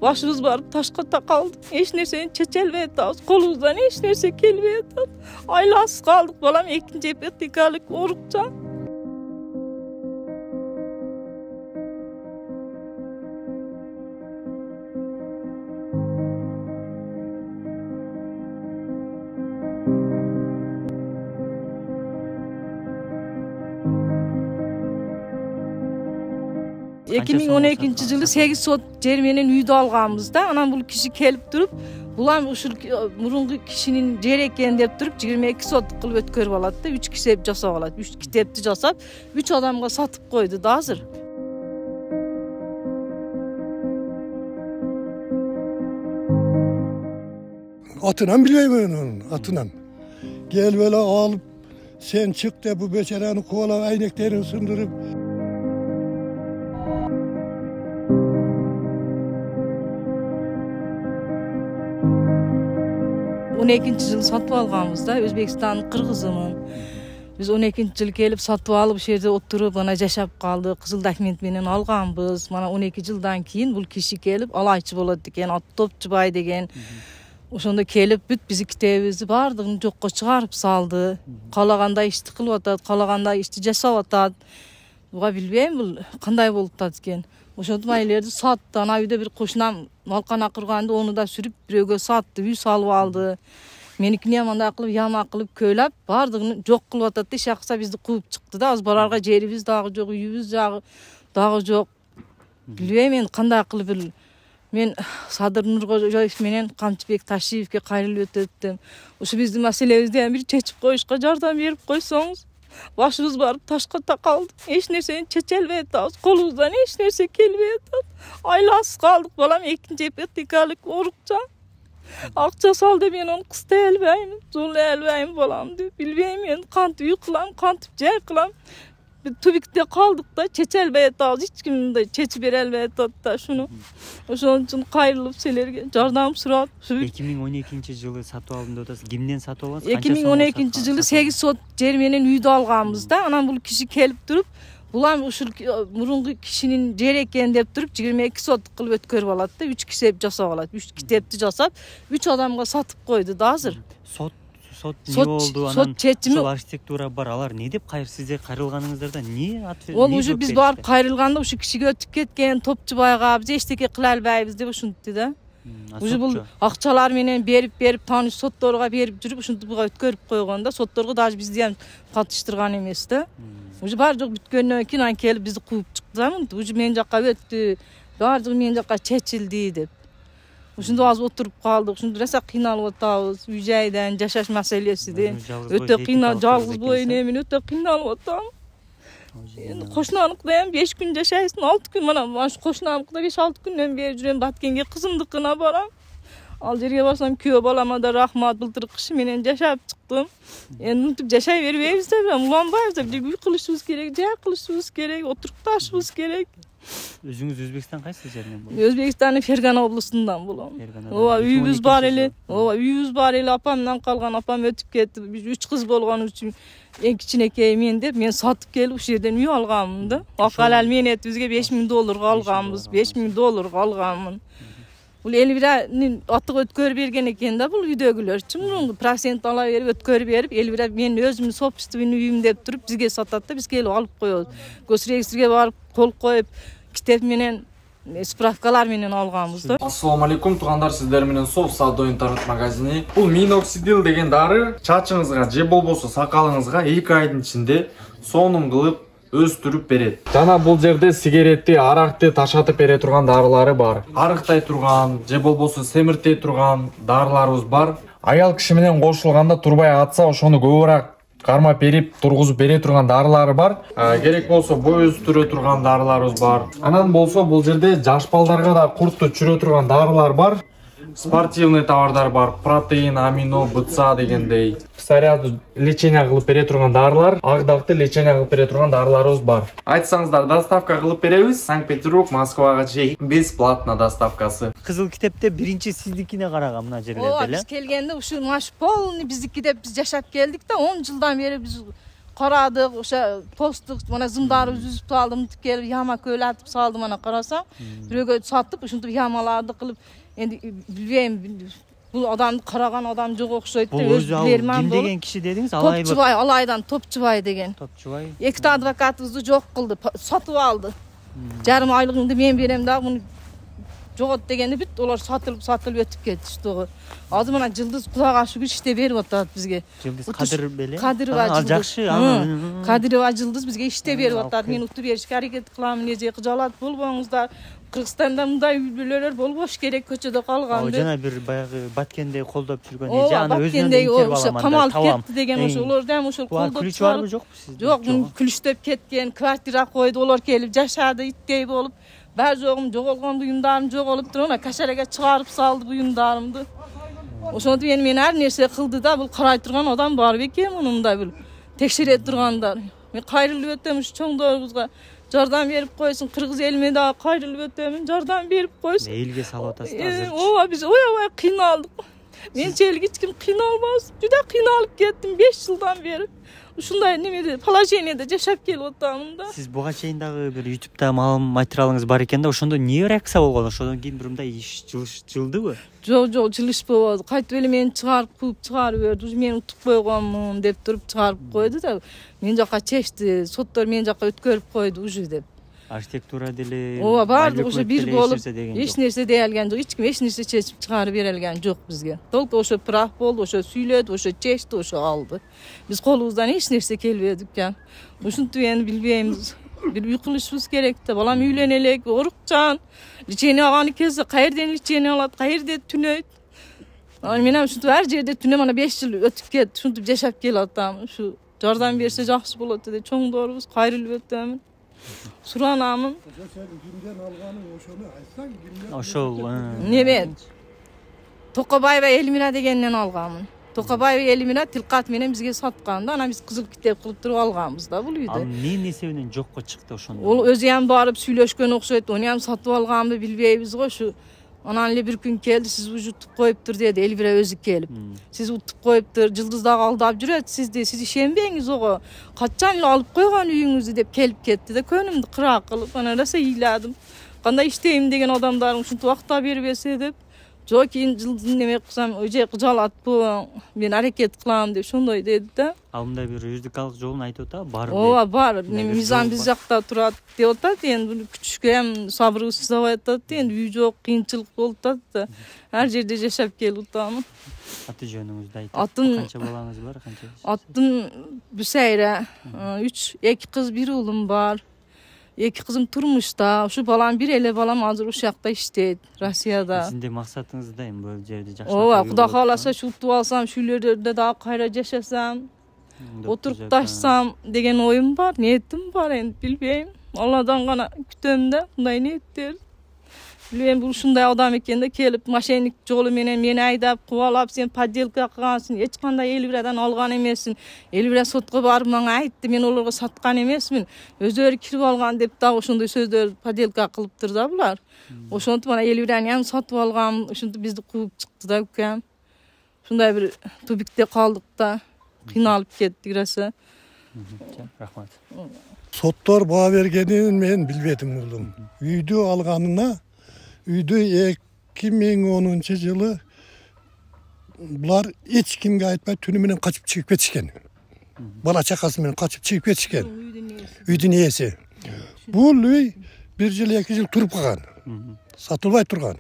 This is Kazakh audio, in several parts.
Başımız barıp taşqa taqaldık. Hiç nerseni çeçelbey atabız. Kolumuzdan hiç nerse kelbey atab. Aylasız kaldık balam, ikinci epidemiyalik orukça. Kança 2012-жылы 8 сот жер менен үйдү алганбыз да. Анан бул киши келип туруп, булам ушул мурунку кишинин жер экен деп туруп 22 сот кылып өткөрүп алат да. 3 китеп жасап алат. 3 китепти жасап, 3 адамга сатып койду да азыр. Atından bilmeyim onun, atından. Gel böyle alıp, sen çık da bu beçeranı kovala, ayneklerini ısındırıp. 12-жылы сатып алганбызда, Өзбекстандын кыргызымын. Биз 12-жылы келип сатып алып, ошол жерде отуруп, ана жашап калдык. Кызыл документ менен алганбыз. Мана 12 жылдан кийин бул киши келип, алайчы болот экен, Топчубай деген. Ошондо келип, бүт биздин китебибизди баардыгын жокко чыгарып салды. Каалагандай ишти кылып атат, каалагандай ишти жасап атат. Буга билбейм, бул кандай болуп атат экен. Ошондо майлерди сатты. Ана үйдө бир кошунам малкана курганды, ону да сүрүп бирөөгө сатты, үй салып алды. Меникини мындай кылып, яма кылып көйлөп, баардыгын жок кылып атат да, шакса бизди кууп чыкты да. Аз барарга жерибиз дагы жок, үйүбүз дагы жок. Билбейм мен кандай кылып бир. Мен Садыр Нуркожоев менен Камчыбек Ташиевке кайрылып өтөттүм. Ушу биздин маселебизди бир чечип коюшка жардам берип койсоңуз. Başımız barıp taşqa taqaldık. Hiç nerseni çeçelbey atabız. Kolumuzdan hiç nerse kelbey atab. Aylasız kaldık balam, ikinci epidemiyalik orukça. Akça saldı, men onu kısta elbeyim, zorla elbeyim balam diye. Bilbeyim men kant uy kılam, kant jay kılam. Bir tübükte kaldık da çeçelbey atabız. Hiç kimin de çeçi berelbey atab da şunu. Ошон үчүн кайрылып силерге жардам сурап. 2012-жылы сатып алдым деп атасыз. Кимден сатып алдыңыз? 2012-жылы 8 сот жер менен үйдү алганбыз да. Анан бул киши келип туруп, булам ушул мурунку кишинин жер экен деп туруп 22 сот кылып өткөрүп алат да. 3 китеп жасап алат. 3 китепти жасап, 3 адамга сатып койду да азыр. Сот не болду? Анан чечими архитектура бар. Алар не деп сизде кайрылганыңыздарда не ответ? Ол уже биз барып кайрылганда ушу кишиге өтүп кеткен Топчубайга биз эчтеке кыла албайбыз деп ушинтти да. Уже бул акчалар менен берип тааныш сотторго берип жүрүп ушинтип буга өткөрүп койгон да. Сотторго даже бизди ham катыштырган эмес да. Уже бар жок бүткөндөн кийин ан келип бизди кууп чыкты. Уже мен жакка өттү. Баардыгы мен жакка чечилди деп. Ушунда аз отуруп калдык. Ушунда раса кыйналып атабыз. Үй жайдан жашаш маселесиде. Өтө кыйнал, жалгыз боюн мен өтө кыйналып атам. Endi qo'shnanikda ham 5 kun yashaysiz, 6 kun mana shu qo'shnanikda 5-6 kundan beri жүрөм, Batkenge qizimdikina boram. Al yerga borsam kuyov bolama da rahmat былтыр qishi menen jashab chiqdim. Endi untib yashay bermaymiz deb, ulanbaymiz deb, uy qilishimiz kerak, joy qilishimiz kerak, o'tirib tashimiz kerak. Өзүңүз Өзбекстан кайсы жерден болдуңуз? Өзбекстандын Фергана областынан болом. Ооба, үйүбүз бар эле. Ооба, үйүбүз бар эле, апамдан калган, апам өтүп кетти. Биз 3 кыз болгон үчүн эң кичинекей мен деп, мен сатып келип ушул жерден үй алганмын да. Акалал менетибизге $5000 алганбыз, $5000 алганмын. Бул Элвиранын атык өткөрүп берген экен да, бул үйдөгүлөр. Мурунку процент ала берип өткөрүп берип, Элвира мен өзүмдүн собственный үйүм деп туруп бизге сатат да, биз келип алып коебуз. Госрегистрге барып кол коюп, китеп менен справкалар менен алганбыз да. Ассаламу алейкум туугандар, сиздер менен Сов сауда интернет магазини. Бул миноксидил деген дары чачыңызга же болбосо сакалыңызга 2 айдын ичинде сонум кылып өстүрүп берет. Жана бул жерде сигаретти, аракты ташатып бере турган дарылары бар. Арыктай турган же болбосо семиртей турган дарыларыбыз бар. Аял киши менен кошулганда турбай атса, ошону көбүрөөк кармап берип тургузуп бере турган дарылары бар. Керек болсо бой өстүрө турган дарыларыбыз бар. Анан болсо бул жерде жаш балдарга да куртту чүрө турган дарылар бар. Спортивный товардар бар. Протеин, амино, БЦА дегендей. Заряд лечение кылып бере турган дарылар, агдакты лечение кылып бере турган дарыларыбыз бар. Айтсаңыздар, доставка кылып беребиз. Санкт-Петербург, Москвага чейин бесплатно доставкасы. Кызыл китепте биринчи сиздикине караган мына жерлерде эле. Биз келгенде ушу маш полный биздики деп биз жашап келдик да, 10 жылдан бери биз qaradık, o'sha posttuk, mana zimdarib yüzüp saldım, kelip yama köyle atıp saldım mana qarasam. Biröge sattık, uşuntup yamalardı qılıp endi bilbeyim bu adam qaragan adam jok okşoyt Bu dep öz bilerman kim bolup. degen kişi dediniz? Alay bir Topçubay, Alaydan Topçubay degen. Topçubay. Ekti advokatımızı jok kıldı, satıp aldı. Jarım aylığını men berem da bunu jogot degende bit olar satılıp ötüp ketdi işte o. Azı mana Yıldız Kudaga şükür işte berip atat bizge. Yıldız Kadir bele. Kadirova Yıldız. Jakşı ama. Kadirova Yıldız bizge işte berip atat. Men utup berişke hareket kılam neje kıjalat bolboňuzlar. Kırgızstanda mындай үй-бүлөлөр болбош керек көчөдө калган. O jana bir bayağı Batkende koldap жүргөн O neje ana özünden Batkendegi interv o alamanda. kamalып ketти деген ошолор да ошол Kolda колдоп var mı yok mu sizde? Жок, күлүштөп кеткен, квартира койду, олар келип жашады, иттей болуп. Бар жогум жоголгон буюмдарым жоголуп туруп, ana kaşarega чыгарып салды буюмдарымды. Ошондо мен ар нерсе кылды да, бул карай турган адам бар бекен мунунда бул. Текшере тургандар. Мен кайрылып өтөм ушу чоңдорубузга. Жардам берип койсун, кыргыз элиме да кайрылып өтөмүн, жардам берип койсун. Элге салып атасыздар. Ооба биз оябай кыйналдык. Менчелик эч ким кыйналбабыз. Juda кыйналып кеттим 5 жылдан бери. Ушундай немеде, положениеде жашап келип атамын да. Siz buга чейин дагы bir YouTube'da малым материалыңыз бар экен да, ошондо эмне реакция болгон? Ошондон кийин бир мындай иш жылдыбы? Жок, жылышпабады. Кайтып эле мени чыгарып кууп чыгарып берди. Ушу мен утуп койгонмун деп туруп чыгарып койду да. Мен жака чечти, соттор мен жака өткөрүп койду уже деп. Архитектура деле. Ооба, баардыгы уже бир болуп, эч эч нерсе деелген жок, эч ким эч нерсе чечип чыгарып берилген жок бизге. Только ошо прав болду, ошо сүйлөдү, ошо чечти, ошо алды. Биз колубуздан эч нерсе келбеди экен. Ушинтип эми билбеймиз. Bir uy qilishimiz kerak da. Balam uylenelek, orukcan. Liçeni ağanı kesse, qayerden liçeni alat, qayerde tünöyt. Men ham şuntip her jerde tünem ana 5 yıl ötüp ketdi. Şuntip jashap kelatam. Şu jardam berse jakşı bolat dedi. Çoňdorubuz qayrylyp ötdüm. Suranamın. Oşol. Neme? Tokabayeva Elmira degenden algamın. Tokabayeva Elmira tilkat menen bizge satkanda, ana biz kızıl kitep kılıp turup alganbız da bul uyda. Emne nesebinен жокко чыкты ошондо? Ol özü hem barıp süйлöşkön okşoyt, onu hem satıp algamды bilbeybiz go şu. Ananle bir gün geldi, siz ujutup koyuptur dedi, Elvira özü kelip. Siz utup koyuptur, Yıldız Dağı aldap jüret, siz işenbeňiz ogo. Kaçan yıl alıp koygan üyüňizi dep kelip ketdi de könümdü kırak kılıp, ana rasa iyladım. Kanda işteyim degen adamlarım şuntu vaqta beribese dep. Jok keyin Yıldız'ın neme kılsam, öje kıjalat bu, men hareket kılam dep şondoy dedi de. Alımda bir юридикалык жолун айтып атабы? Бар. Ооба, бар. Мизан биз жакта турат деп атат, эndi küçükө hem sabırыбыз сызабай атат, endi үй жок, кыйынчылык болуп атат да. Her jerde жашап келип атамын. Аты жөнүңүздү айтып. Atım, Канча балаңыз бар, канча? Atım Büseyre. 3, 2 kız, 1 oğlum var. 2 kızım turmuşda. Şu balam bir ele balam hazır Uşak'ta işteydi, Rusya'da. Sizin de maksatınız da mı böyle yerde jakşылap? Ооба, Kuda kalasa şu tutup alsam, şu yerlerde daha kayra yaşasam, oturup taşsam degen oyum var, niyetim var endi bilbeyim. Allah'dan gana kütöm de, bunday niyetler. Bilbeyim, bu şunday adam eken de kelip maşenik jolu menen meni aydap, kuvalap, sen подделка kılgansın, hiç kanday Elviradan algan emesin. Elvira sotga barıp maňa aýtdy, men olarga satgan emesmin. Özleri kirip algan dep da oşonday sözler подделка kılıpdyr da bular. Oşontup mana Elvirany hem satyp algan, oşontup bizdi kuup çykdy da ökem. Şunday bir tubikde kaldık da kıynalıp kettik rasa. Rahmat. Sottor bağa bergenini men bilbedim buldum. Üydü alganına, üydü 2010 yılı bular hiç kimge aytmay tünümünden kaçıp çıkıp ketişken. Bala çakası menen kaçıp çıkıp ketişken. Üydün iyesi. Bu üy 1 yıl 2 yıl turup kalgan. Satılbay turgan.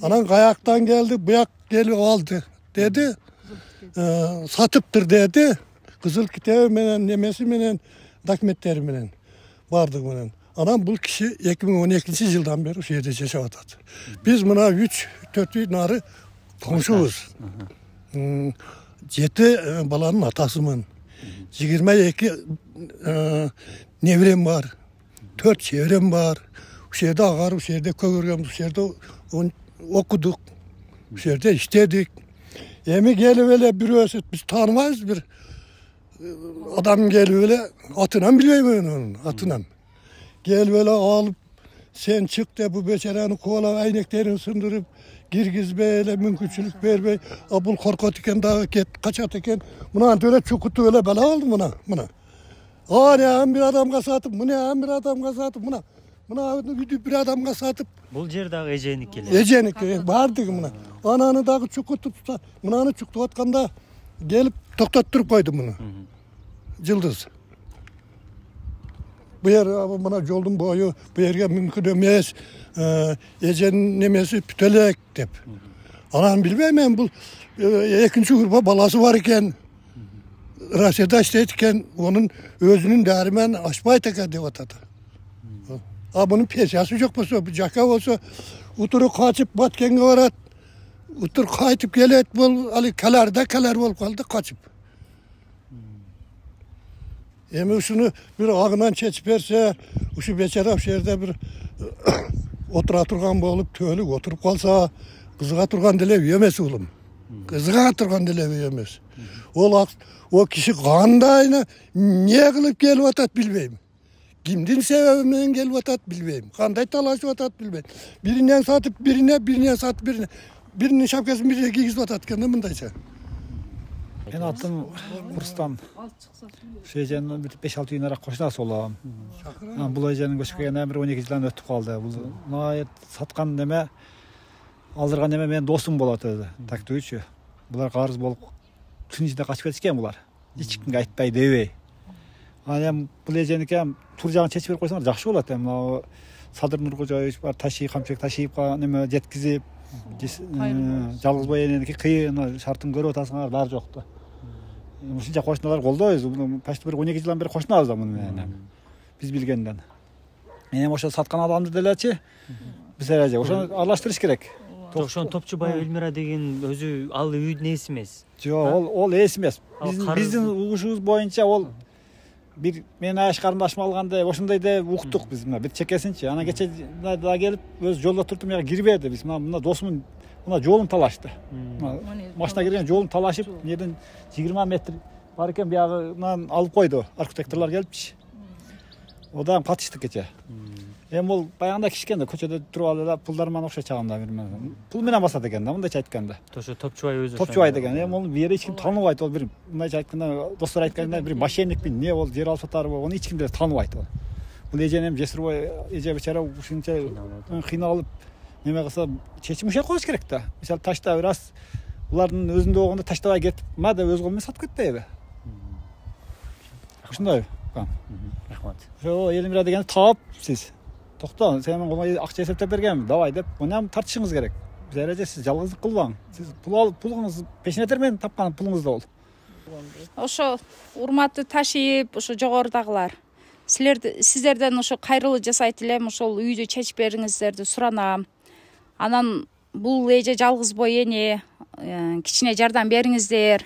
Anan kayaktan geldi, buyak gelip aldı dedi. Satıptır dedi. Kızıl kitabı menen, nemesi menen, dokumentleri menen, bardık menen. Anam bu kişi 2012 yıldan beri şu yerde yaşap atat. Biz buna 3-4 narı komşuyuz. 7 balanın atasımın. 22 nevrem var. 4 çevrem var. Bu yerde ağar, bu yerde kövürgem, bu yerde okuduk. Bu yerde işledik. Emi gelip öyle bir ösüt, biz tanımayız bir adam gelip öyle, atından bileyim onun, atından. Gel böyle alıp, sen çık da bu beçeranı kovala, ayneklerini sındırıp, girgiz böyle mümkünçülük vermey, abul korkut iken daha kaçat iken, buna öyle çukutu öyle bela aldı buna. Аны bir adamga satıp, bunu bir adamga satıp, mına üydü bir adamga satıp. Бул жер дагы эженики эле. Эженики бардыгы мына. Ананы дагы чукутуп, мынаны чуктуп атканда келип токтоттуруп койду муну. Жылдыз. Bu yer bana yolun boyu bu yerge mümkün emez. Ecenin nemesi pütelek dep. Anam bilmem bu ikinci gruba balası var iken Rusya'da işletken onun özünün derimen açmay tekrar devatadı. Bunun piyasası yok olsa, bir caka olsa uturu kaçıp batkenge varat. Utur kaytıp gelet bol ali kalar bol kaldı kaçıp. Emi şunu bir ağından çeçip verse, şu beçara şehirde bir otura turgan bolup tölük oturup kalsa, kızıga turgan dile yemez oğlum. Kızıga turgan dile yemez. O kişi kandayını niye kılıp gelip atat bilmeyim. Kimdin sebebinden gelip atat bilmeyim. Kanday talaşıp atat bilmeyim. Birinden satıp birine satıp birine. Birinin şapkasını birine giygizip atat kendi bundaysa. Ben attım kurstan. Şeycenin bir 5-6 gün ara koşnası olam. Bu ejenin göçkegenden bir 12 yıldan ötüp kaldı. Bu nayet satkan deme, aldırgan deme men dostum boladı. Taktı üçü. Bular qarız bolup tün içinde kaçıp ketişken bular. Hiç kimge aytpay debey. Hani bu ejenike turjağın çeçip berip koysalar жақсы болот. Мына Садыр Нуркожоевич бар таший камчек ташийып неме жеткизип жалгыз бой эненики кыйын шартын көрүп атасыңар баары жокту. Ушунча кошуналар колдойбуз. Почти bir 12 жылдан бери кошунабыз да муну менен. Биз билгенден. Эми ошо саткан адамды делечи биз эреже ошону аралаштырыш керек. Ошон Топчубай Элмира деген өзү ал үйдүн ээси эмес. Жок, ол ээси эмес. Биздин угушубуз боюнча ол bir men аш карындашым алганда ошондой деп уктук биз мына бир чекесинчи. Анан кече да келип өз жолдо турдум, мага кирбеди. Биз мына досумун мына жолун талашты. Машина кирген жолун талашып, неден 20 метр бар экен, биягынан алып койду. Архитекторлор келипчи. Одан катыштык кече. Эми ол баягында кичкенде көчөдө туруп алды да пулдар менен окшо чагында бир пул менен басат экен да, мындайча айтканда. Ошо Топчубай өзү. Топчубай деген. Эми ол бери эч ким тааныбайт. Ол бир мындайча айтканда достор айтканда бир мошенникпи, не ол жер алып сатарбы, аны эч ким тааныбайт ол. Бул эженем жесирбой эже бечара ушунча кыйналып неме кылса чечим ушай коюш керек да. Мисалы таштап раз булардын өзүндө болгондо таштабай кетип, ма деп өз кол менен сатып кетпейби? Ушундай. Рахмат. Ошо Элмира дегенди таап сиз. Токто, сен менин акча эсептеп бергенмин, давай деп, муну ham тартышыңыз керек. Биз эреже сиз жалгыздык кылбаң. Сиз пулуңуз пешине термен тапкан пулуңуз да бол. Ошо урматтуу ташип, ошо жогорудагылар. Сиздерден ошо кайрылуу жасайт элем, ошол үйдү чечип бериңиздерди суранам. Анан бул эже жалгыз бой эне, кичине жардам бериңиздер.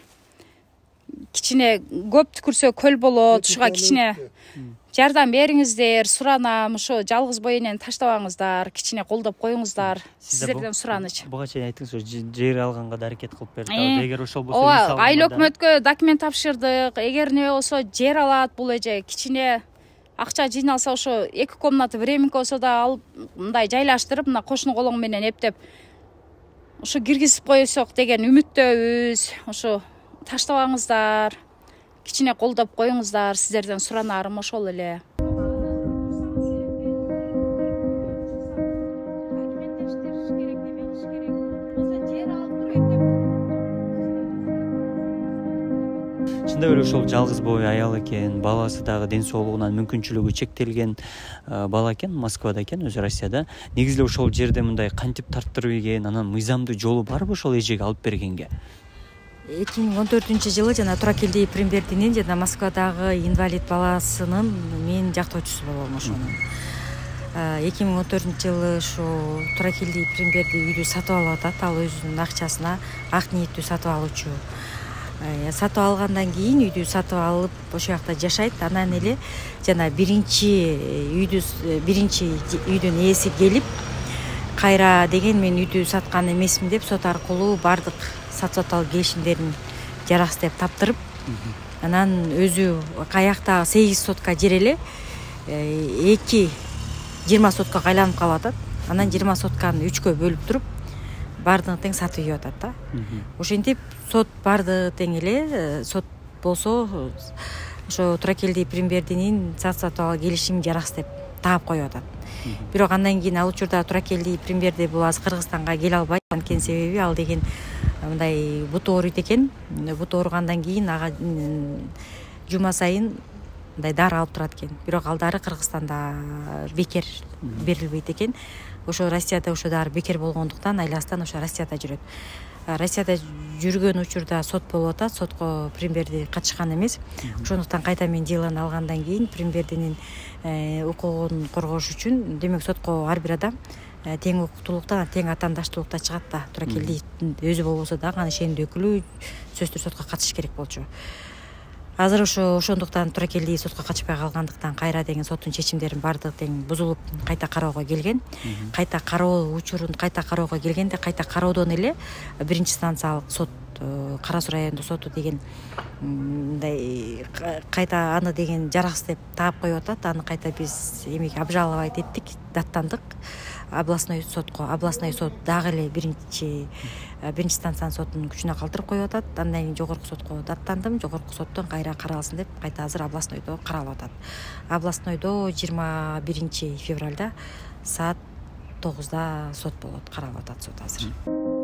Кичине көп түкүрсө көл болот, ушуга кичине жардам бериңиздер, суранам, ошо жалгыз бой энени таштабаңыздар, кичине колдоп коюңуздар. Сиздерден сураныч. Буга чейин айттыңыз, жер алганга да аракет кылып бердик. Эгер ошол болсо, мисалы айыл өкмөткө документ тапшырдык. Эгер не болсо жер алат бул эже, кичине акча жыйналса ошо 2 комната временка болсо да алып мындай жайлаштырып, мына кошуну колоң менен эптеп ошо киргизип койсок деген үмүттөбүз. Ошо таштабаңыздар, кичине колдоп коюңуздар, сиздерден суранарым ошол эле. Чындап эле ошол жалгыз бой аял экен, баласы дагы ден соолугунан мүмкүнчүлүгү чектелген бала экен, Москвада экен, өзү Россияда. Негизи эле ошол жерде мындай кантип тарттырып ийген, анан мыйзамдуу жолу барбы ошол эжеге алып бергенге? 2014 жылы жана Туракелди Примбердинин жана Москвадагы инвалид баласынын мен жактоочусу болом ошонун. 2014 жылы ушу Туракелди Примберди үйдү сатып алып атат, ал өзүнүн акчасына ак ниеттүү сатып алуучу. Сатып алгандан кийин үйдү сатып алып ошол жакта жашайт. Анан эле жана биринчи үйдүн ээси келип кайра деген мен үйдү саткан эмесмин деп сот аркылуу бардык сот-соталык келишимдерин жарас деп таптырып, анан өзү каякта 8 сотка жер эле 20 соткага айланып калып атат. Анан 20 сотканы 3кө бөлүп туруп бардыгын тең сатып ийип атат да. Ошентип сот барды тең эле, сот болсо ошо Туракелди Прембердинин сатып келишим жаракс деп таап коюп атат. Бирок андан кийин ал учурда Туракелди Премберди бул азыр Кыргызстанга келе албайт. Анткени себеби ал деген мындай буту ооруйт экен. Буту ооругандан кийин ага жума сайын мындай дары алып турат экен. Бирок ал дары Кыргызстанда бекер берилбейт экен. Ошо Россияда ошо дары бекер болгондуктан айластан ошо Россияда жүрөт. Россияда жүргөн учурда сот болуп атат. Сотко Премберди катышкан эмес. Ошондуктан кайта мен делону алгандан кийин Прембердинин укугун коргош үчүн демек сотко ар бир адам тең укуктуулукта, тең атаандаштуулукта чыгат да. Туракелди өзү болбосо дагы анын ишендүү өкүлү сөзсүз сотко катышыш керек болчу. Азыр ошондуктан Туракелди сотко качпай калгандыктан кайра деген соттун чечимдерин баардыгы тең бузулуп кайта кароого келген. Кайта кароо учурун кайта кароого келгенде кайта кароодон эле биринчи станциялык сот Кара Суу райондук соту деген мындай кайта аны деген жараксыз деп таап коюп атат. Аны кайта биз эмеге обжаловать эттик, даттандык областной сотко. Областной сот дагы эле биринчи станциянын сотунун күчүнө калтырып коюп атат. Андан кийин жогорку сотко даттандым. Жогорку соттон кайра каралсын деп кайта азыр областнойдо каралып атат. Областнойдо 21 февралда саат 9-да сот болот, каралып атат сот азыр.